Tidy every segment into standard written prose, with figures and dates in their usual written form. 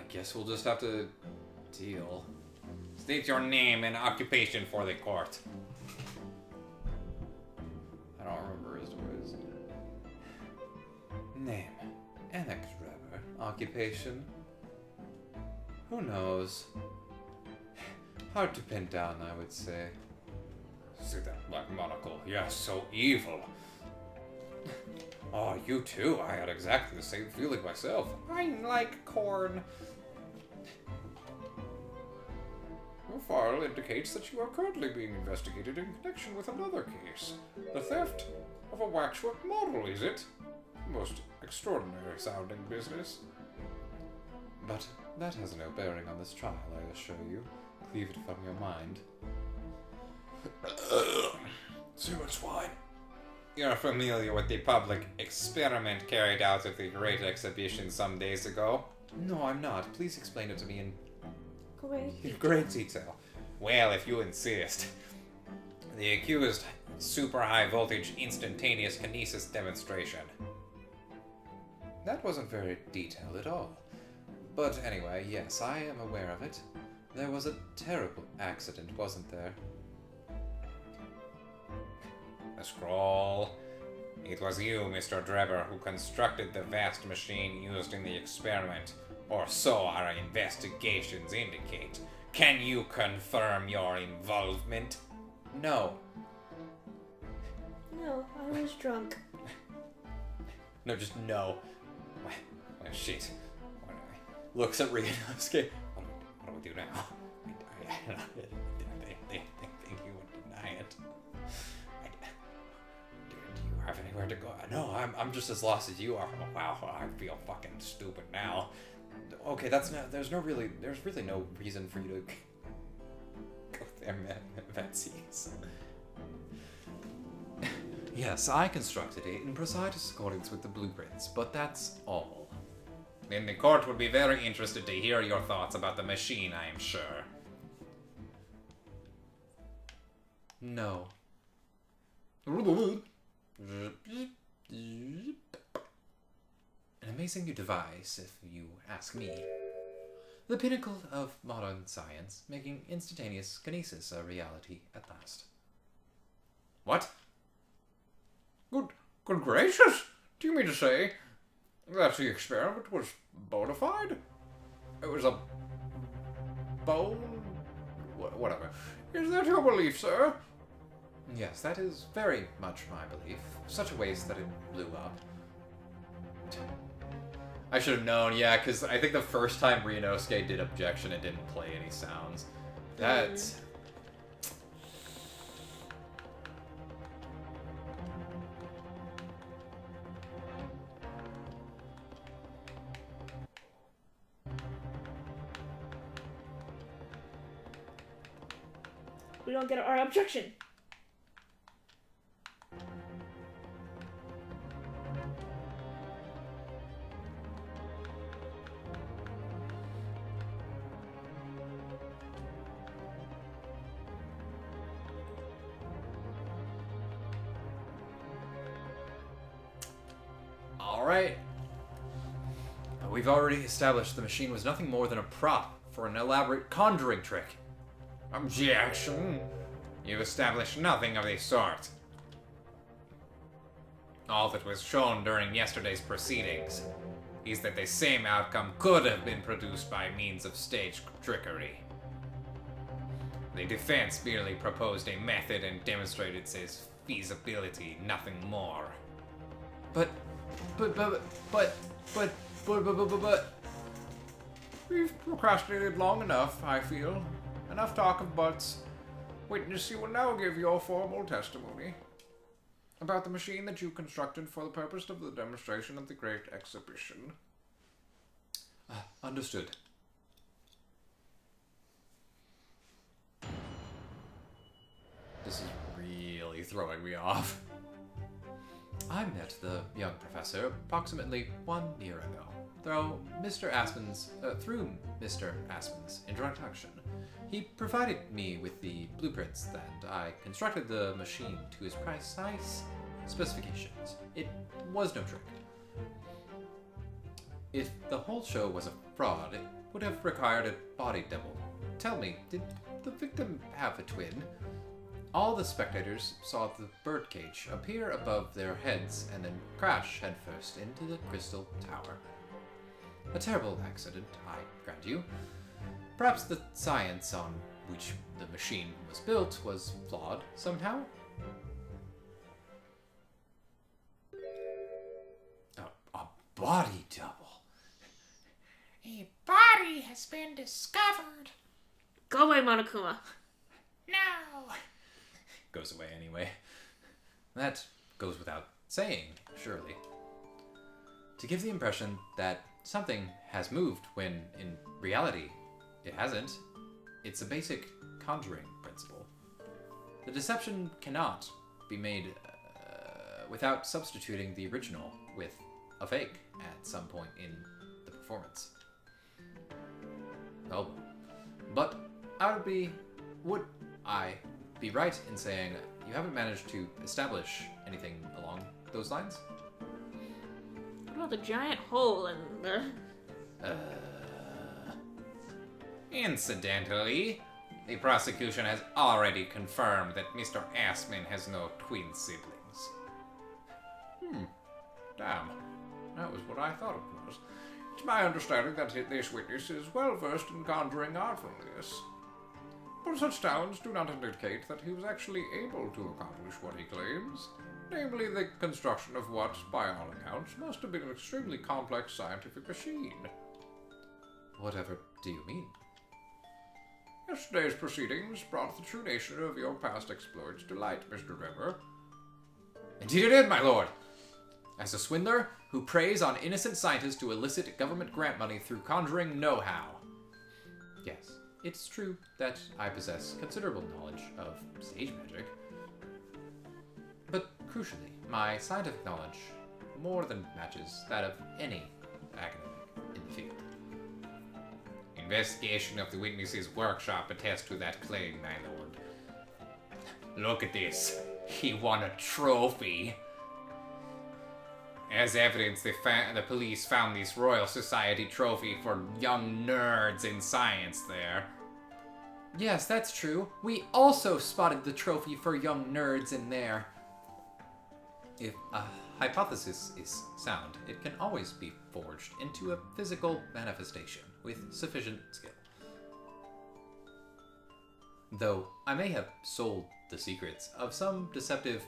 guess we'll just have to deal. State your name and occupation for the court. I don't remember his words. Name. Annex driver. Occupation. Who knows? Hard to pin down, I would say. See that black monocle? Yeah, so evil. Oh, you too. I had exactly the same feeling myself. I like corn. Your file indicates that you are currently being investigated in connection with another case. The theft of a waxwork model, is it? Most extraordinary sounding business. But that has no bearing on this trial, I assure you. Leave it from your mind. Too much wine. You're familiar with the public experiment carried out at the Great Exhibition some days ago? No, I'm not. Please explain it to me in great detail. Well, if you insist. The accused super high voltage instantaneous kinesis demonstration. That wasn't very detailed at all. But anyway, yes, I am aware of it. There was a terrible accident, wasn't there? A scroll. It was you, Mr. Drebber, who constructed the vast machine used in the experiment, or so our investigations indicate. Can you confirm your involvement? No. No, I was drunk. No, just no. Well, shit. Looks at Ryunosuke. What do we do now? They think you would deny it. Do you have anywhere to go? No, I'm just as lost as you are. Oh, wow, I feel fucking stupid now. Okay, there's really no reason for you to go there, Vetsies. Yes, I constructed it in precise accordance with the blueprints, but that's all. Then the court would be very interested to hear your thoughts about the machine, I am sure. No. An amazing new device, if you ask me. The pinnacle of modern science, making instantaneous kinesis a reality at last. What? Good gracious! Do you mean to say that the experiment was bona fide? It was a bone? Whatever. Is that your belief, sir? Yes, that is very much my belief. Such a waste that it blew up. I should have known, yeah, because I think the first time Ryunosuke did objection, it didn't play any sounds. That's... We don't get our objection. All right. We've already established the machine was nothing more than a prop for an elaborate conjuring trick. Objection! You've established nothing of the sort. All that was shown during yesterday's proceedings is that the same outcome could have been produced by means of stage trickery. The defense merely proposed a method and demonstrated its feasibility, nothing more. But... We've procrastinated long enough, I feel. Enough talk of buts. Witness, you will now give your formal testimony about the machine that you constructed for the purpose of the demonstration of the Great Exhibition. Understood. This is really throwing me off. I met the young professor approximately 1 year ago, through Mr. Aspen's introduction. He provided me with the blueprints, and I constructed the machine to his precise specifications. It was no trick. If the whole show was a fraud, would have required a body double. Tell me, did the victim have a twin? All the spectators saw the birdcage appear above their heads and then crash headfirst into the crystal tower. A terrible accident, I grant you. Perhaps the science on which the machine was built was flawed somehow? A body double. A body has been discovered. Go away, Monokuma. No. Goes away anyway. That goes without saying, surely. To give the impression that something has moved when, in reality, it hasn't, it's a basic conjuring principle. The deception cannot be made without substituting the original with a fake at some point in the performance. Oh, but would I be right in saying you haven't managed to establish anything along those lines? What about the giant hole in the... Incidentally, the prosecution has already confirmed that Mr. Assman has no twin siblings. Damn. That was what I thought it was. It's my understanding that this witness is well versed in conjuring artfulness. But such sounds do not indicate that he was actually able to accomplish what he claims, namely the construction of what, by all accounts, must have been an extremely complex scientific machine. Whatever do you mean? Yesterday's proceedings brought the true nature of your past exploits to light, Mr. Weber. Indeed it did, my lord! As a swindler who preys on innocent scientists to elicit government grant money through conjuring know-how. Yes, it's true that I possess considerable knowledge of stage magic. But crucially, my scientific knowledge more than matches that of any academic in the field. Investigation of the witness's workshop attests to that claim, my lord. Look at this. He won a trophy. As evidence, the police found this Royal Society trophy for young nerds in science there. Yes, that's true. We also spotted the trophy for young nerds in there. If a hypothesis is sound, it can always be forged into a physical manifestation with sufficient skill. Though I may have sold the secrets of some deceptive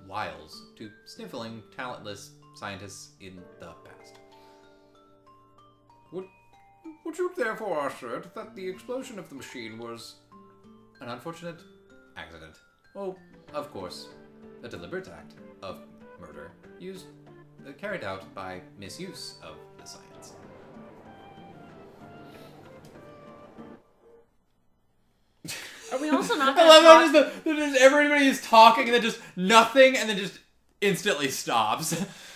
wiles to sniffling, talentless scientists in the past. Would you therefore assert that the explosion of the machine was an unfortunate accident? Oh, of course, a deliberate act of murder carried out by misuse of the science. Are we also not I gonna love how talk... just everybody is talking and then just nothing and then just instantly stops.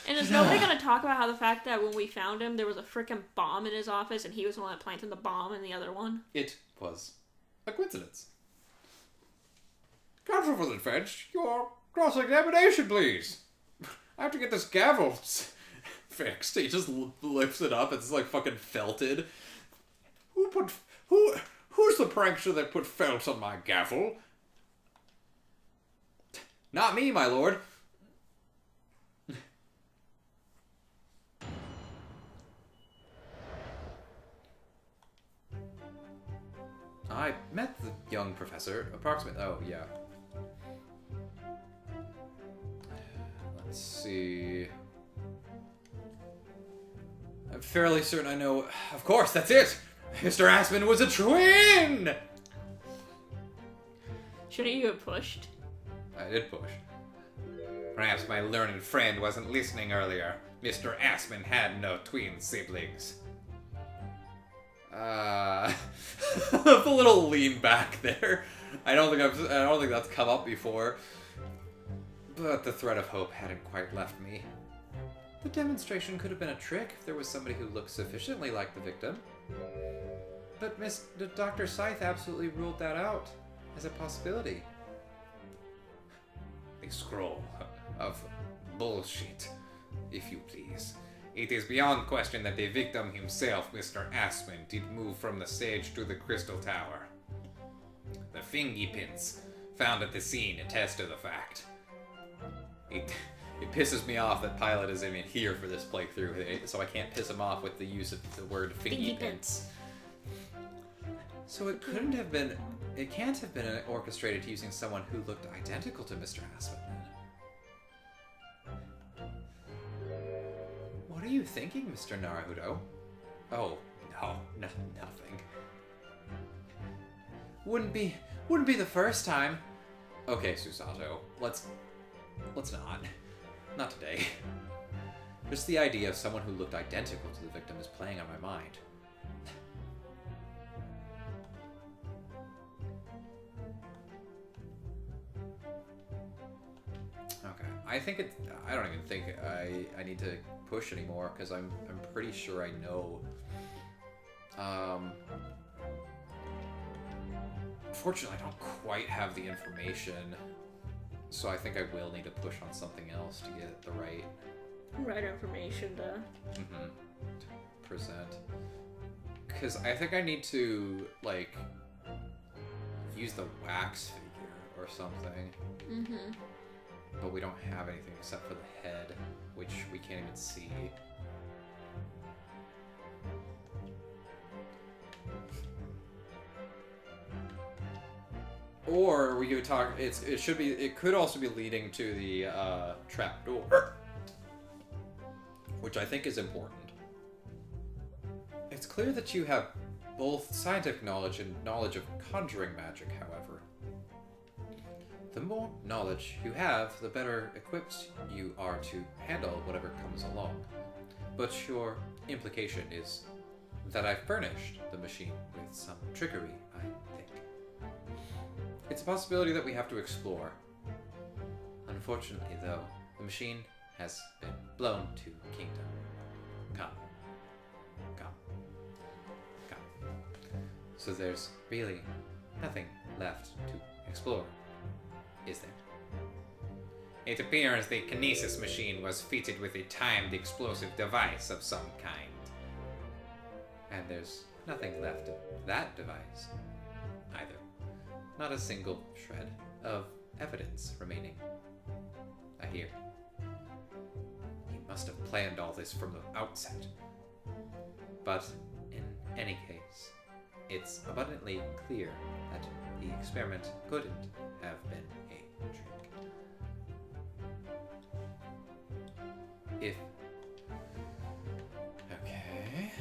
And is nobody gonna talk about how the fact that when we found him, there was a freaking bomb in his office and he was the one that planted the bomb in the other one? It was a coincidence. Counsel for the defense, your cross-examination, please. I have to get this gavel fixed. He just lifts it up. It's like fucking felted. Who's the prankster that put felt on my gavel? Not me, my lord. I met the young professor approximately... Oh, yeah. Let's see... I'm fairly certain I know... Of course, that's it! Mr. Assman was a twin! Shouldn't you have pushed? I did push. Perhaps my learned friend wasn't listening earlier. Mr. Assman had no twin siblings. The little lean back there. I don't think that's come up before. But the thread of hope hadn't quite left me. The demonstration could have been a trick if there was somebody who looked sufficiently like the victim. But Dr. Scythe absolutely ruled that out as a possibility. The scroll of bullshit, if you please. It is beyond question that the victim himself, Mr. Aspen, did move from the stage to the Crystal Tower. The fingy pins found at the scene attest to the fact. It pisses me off that Pilot isn't even here for this playthrough, so I can't piss him off with the use of the word fingy pins. So it couldn't have been... It can't have been orchestrated using someone who looked identical to Mr. Aspen, then. What are you thinking, Mr. Naruto? Oh, no, nothing. Wouldn't be the first time. Okay, Susato, let's not. Not today. Just the idea of someone who looked identical to the victim is playing on my mind. Okay, I don't even think I need to push anymore because I'm pretty sure I know. Fortunately, I don't quite have the information, so I think I will need to push on something else to get the right information to present. Because I think I need to like use the wax figure or something. But we don't have anything except for the head, which we can't even see. Or we could talk. It could also be leading to the trap door, which I think is important. It's clear that you have both scientific knowledge and knowledge of conjuring magic. However, the more knowledge you have, the better equipped you are to handle whatever comes along. But your implication is that I furnished the machine with some trickery, I think. It's a possibility that we have to explore. Unfortunately, though, the machine has been blown to Kingdom. Come. So there's really nothing left to explore, is there? It appears the kinesis machine was fitted with a timed explosive device of some kind. And there's nothing left of that device either. Not a single shred of evidence remaining. I hear. He must have planned all this from the outset. But in any case, it's abundantly clear that the experiment couldn't have been a trick. If... Okay...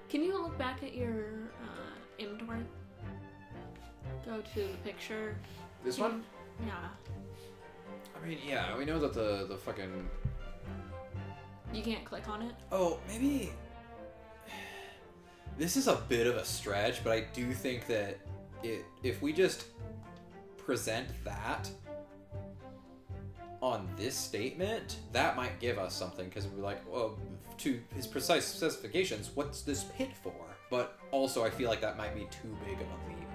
Can you look back at your inventory? Go to the picture. This one? Yeah. I mean, yeah, we know that the fucking... You can't click on it? Oh, maybe... This is a bit of a stretch, but I do think that if we just present that on this statement, that might give us something, because we're like, well, to his precise specifications, what's this pit for? But also, I feel like that might be too big of a leap.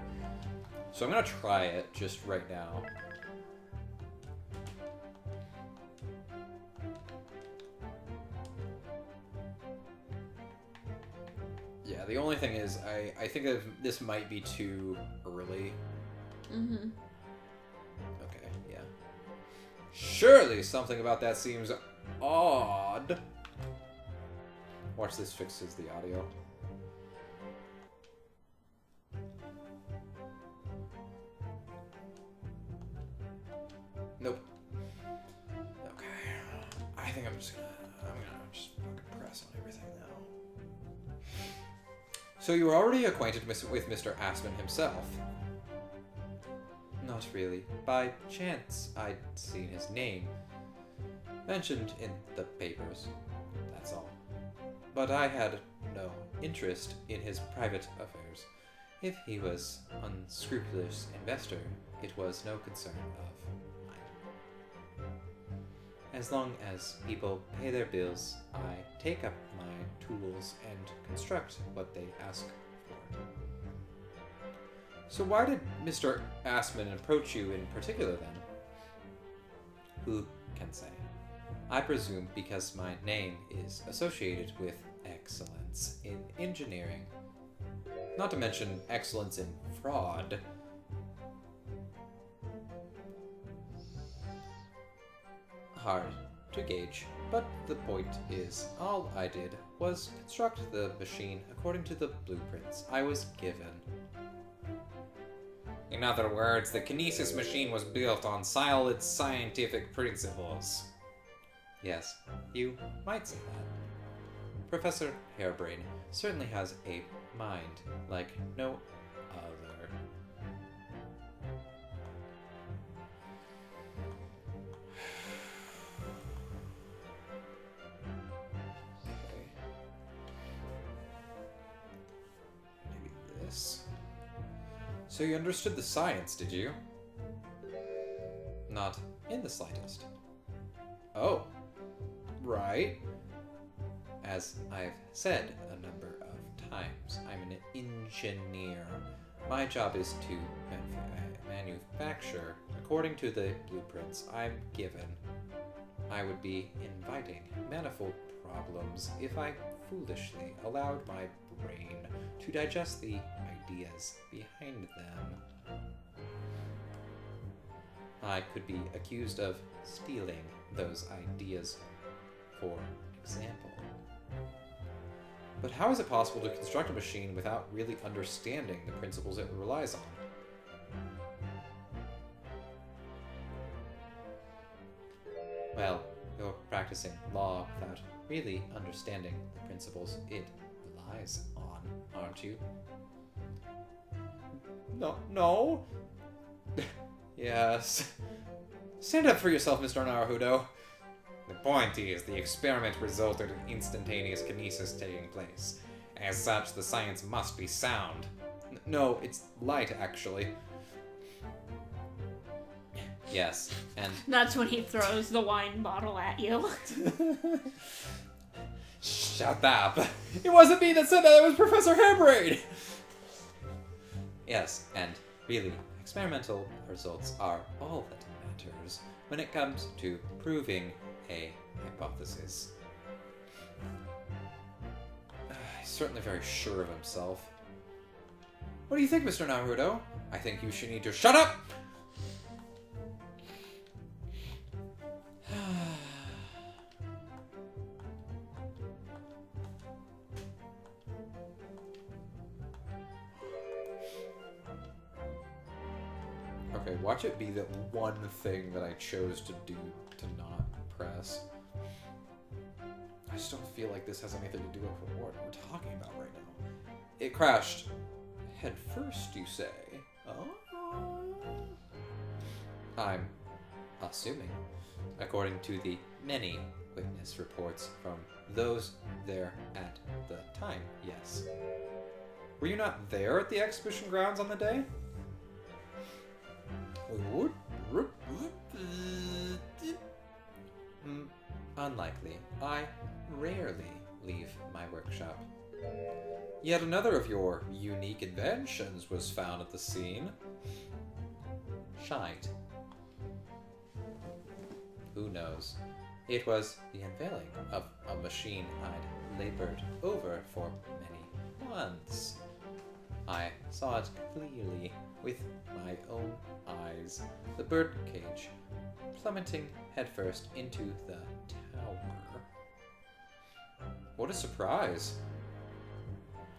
So I'm going to try it just right now. Yeah, the only thing is, I think that this might be too early. Mm-hmm. Okay, yeah. Surely something about that seems odd. Watch this fixes the audio. Nope. Okay. I think I'm gonna just fucking press on everything now. So you were already acquainted with Mr. Aspen himself? Not really. By chance, I'd seen his name mentioned in the papers. That's all. But I had no interest in his private affairs. If he was unscrupulous investor, it was no concern of mine. As long as people pay their bills, I take up my tools and construct what they ask for. So why did Mr. Assman approach you in particular then? Who can say? I presume because my name is associated with excellence in engineering. Not to mention excellence in fraud. Hard to gauge, but the point is, all I did was construct the machine according to the blueprints I was given. In other words, the kinesis machine was built on solid scientific principles. Yes, you might say that. Professor Harebrain certainly has a mind like no other. Okay. Maybe this. So you understood the science, did you? Not in the slightest. Oh. Right. As I've said a number of times, I'm an engineer. My job is to manufacture according to the blueprints I'm given. I would be inviting manifold problems if I foolishly allowed my brain to digest the ideas behind them. I could be accused of stealing those ideas, for example. But how is it possible to construct a machine without really understanding the principles it relies on? Well, you're practicing law without really understanding the principles it relies on, aren't you? No. Yes. Stand up for yourself, Mr. Naruhodo. The point is, the experiment resulted in instantaneous kinesis taking place. As such, the science must be sound. No, it's light, actually. Yes, and... That's when he throws the wine bottle at you. Shut up! It wasn't me that said that, it was Professor Harebrain! Yes, and really, experimental results are all that matters when it comes to proving a hypothesis. He's certainly very sure of himself. What do you think, Mr. Naruto? I think you should need to shut up! Okay, watch it be that one thing that I chose to do to not press. I just don't feel like this has anything to do with what we're talking about right now. It crashed head first, you say? Oh. I'm assuming, according to the many witness reports from those there at the time, yes. Were you not there at the exhibition grounds on the day? Unlikely. I rarely leave my workshop. Yet another of your unique inventions was found at the scene. Shite. Who knows? It was the unveiling of a machine I'd labored over for many months. I saw it clearly with my own eyes. The birdcage plummeting headfirst into the tower. What a surprise!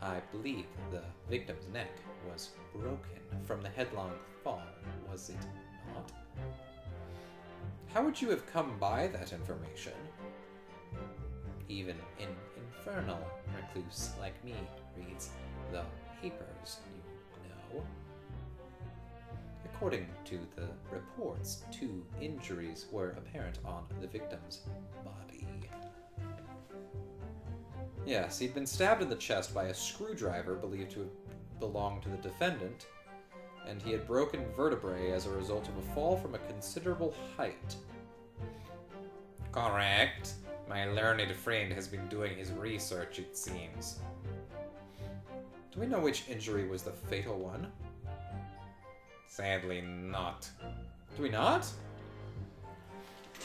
I believe the victim's neck was broken from the headlong fall, was it not? How would you have come by that information? Even an infernal recluse like me reads the papers, you know. According to the reports, 2 injuries were apparent on the victim's body. Yes, he'd been stabbed in the chest by a screwdriver believed to have belonged to the defendant, and he had broken vertebrae as a result of a fall from a considerable height. Correct. My learned friend has been doing his research, it seems. Do we know which injury was the fatal one? Sadly not. Do we not?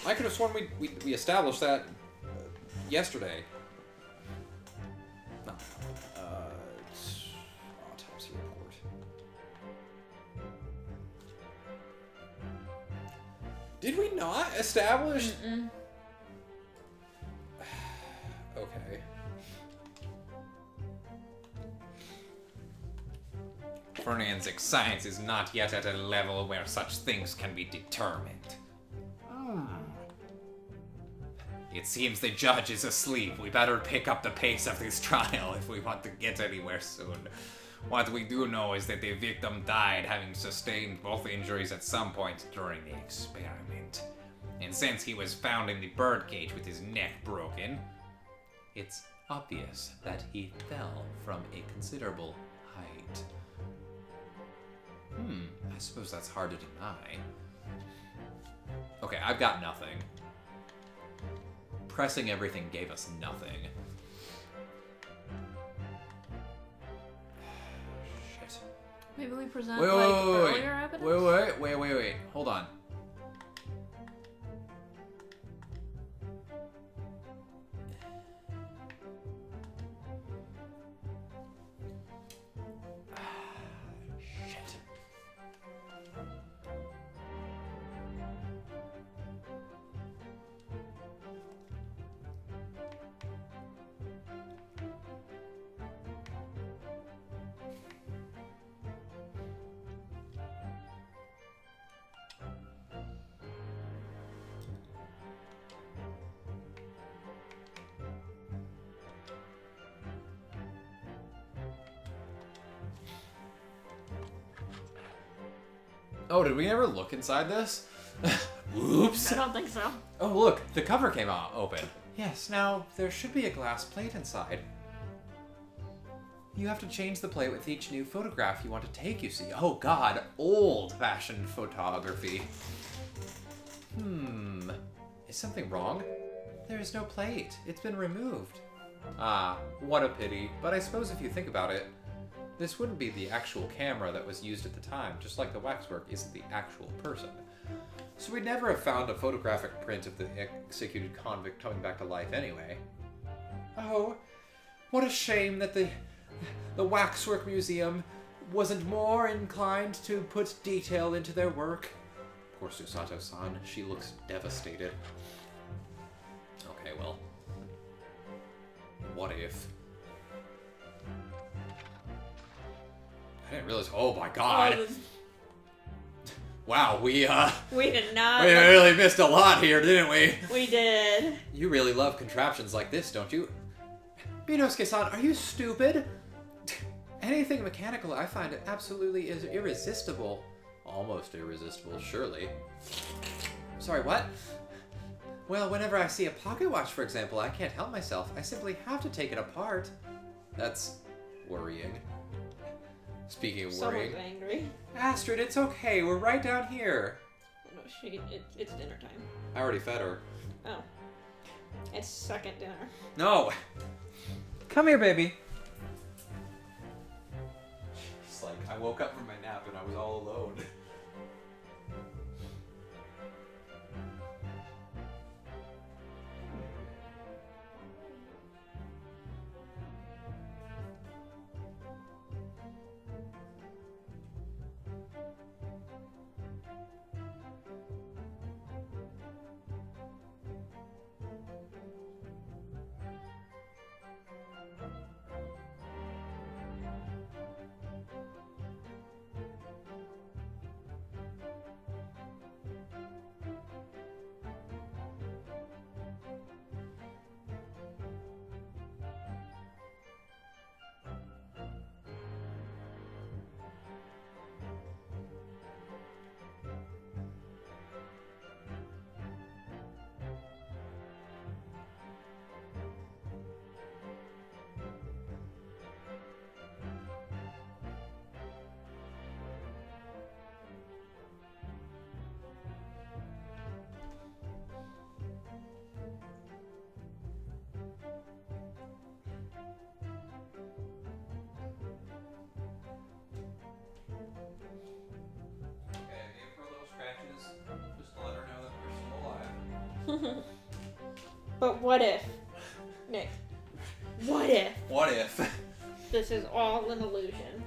I could have sworn we established that yesterday. No. Autopsy report. Did we not establish? Mm-mm. Okay. Forensic science is not yet at a level where such things can be determined. It seems the judge is asleep. We better pick up the pace of this trial if we want to get anywhere soon. What we do know is that the victim died having sustained both injuries at some point during the experiment. And since he was found in the birdcage with his neck broken, it's obvious that he fell from a considerable height. I suppose that's hard to deny. Okay, I've got nothing. Pressing everything gave us nothing. Shit. Maybe we present Wait, earlier evidence? wait. Hold on. Shit. Oh, did we ever look inside this? Oops. I don't think so. Oh, look, the cover came out open. Yes, now there should be a glass plate inside. You have to change the plate with each new photograph you want to take, you see. Oh god, old-fashioned photography. Is something wrong? There is no plate. It's been removed. Ah, what a pity. But I suppose if you think about it, this wouldn't be the actual camera that was used at the time, just like the waxwork isn't the actual person. So we'd never have found a photographic print of the executed convict coming back to life anyway. Oh, what a shame that the Waxwork Museum wasn't more inclined to put detail into their work. Poor Susato-san, she looks devastated. Okay, well, what if... I didn't realize. Oh my god! Wow, we did not. we really missed a lot here, didn't we? We did. You really love contraptions like this, don't you? Binosuke-san, are you stupid? Anything mechanical, I find it absolutely is irresistible. Almost irresistible, surely. Sorry, what? Well, whenever I see a pocket watch, for example, I can't help myself. I simply have to take it apart. That's worrying. Speaking of worrying... Someone's angry. Astrid, it's okay. We're right down here. No, it's dinner time. I already fed her. Oh. It's second dinner. No! Come here, baby. It's like, I woke up from my nap and I was all alone. But what if, Nick? What if What if? this is all an illusion?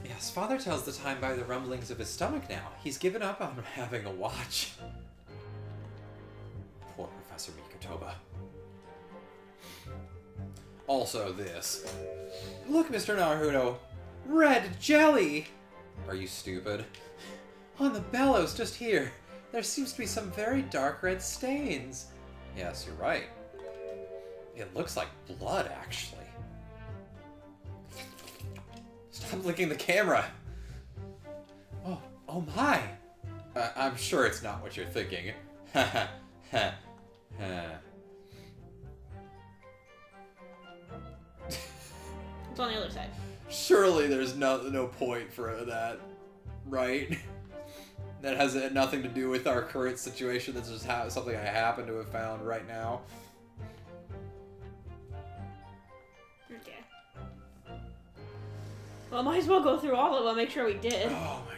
Yes, Father tells the time by the rumblings of his stomach now. He's given up on having a watch. Poor Professor Mikotoba. Also this. Look, Mr. Naruto! Red jelly! Are you stupid? On the bellows just here, there seems to be some very dark red stains. Yes, you're right. It looks like blood, actually. Stop licking the camera! Oh my! I'm sure it's not what you're thinking. Ha ha ha ha. It's on the other side. Surely there's no point for that, right? That has nothing to do with our current situation. That's just something I happen to have found right now. Okay. Well, might as well go through all of them, make sure we did. Oh my